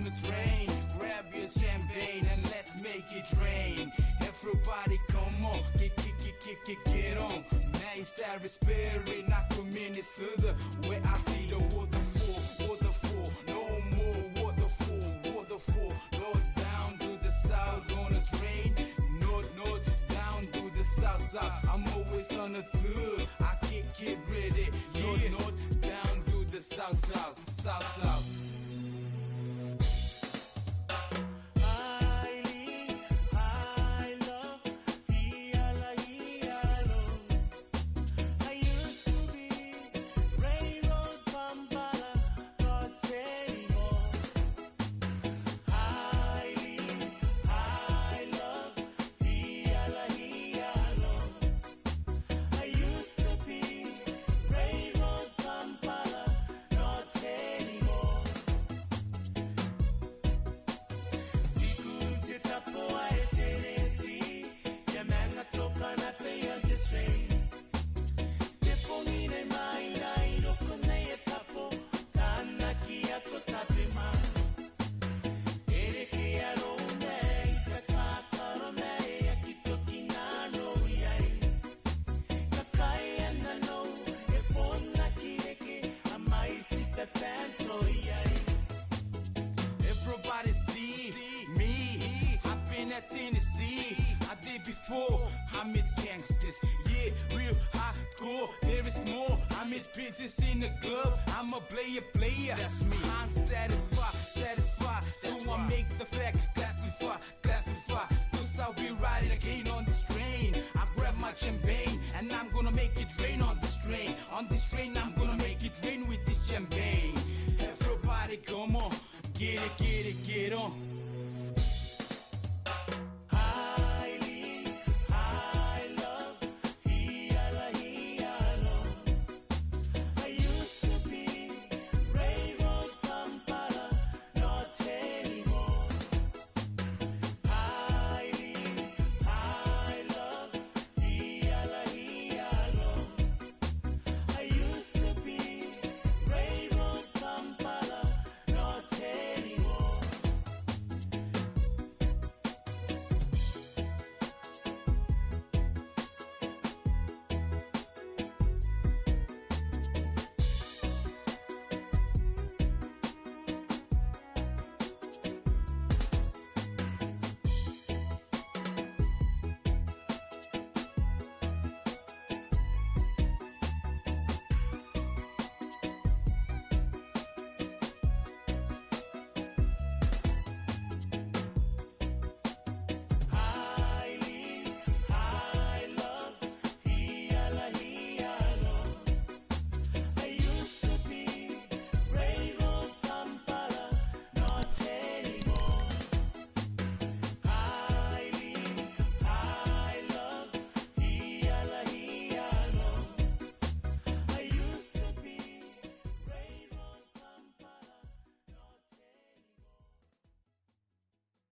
the train. Grab your champagne and let's make it rain. Everybody come on, get on. Nice I respiring, not community soda. Where I see the waterfall, no more waterfall. North down to the south on the train. North down to the south. I'm always on the tour. I kick it ready. North down to the south. Everybody see me. I've been at Tennessee. I did before. I met gangsters, yeah, real hardcore. There is more. I met bitches in the club. I'm a player. That's me. I'm satisfied. So I make the fact classify. Cause I'll be riding again on this train. I grab my champagne and I'm gonna make it rain on this train. On this train, I'm gonna make it rain with this champagne. Everybody come on, get on.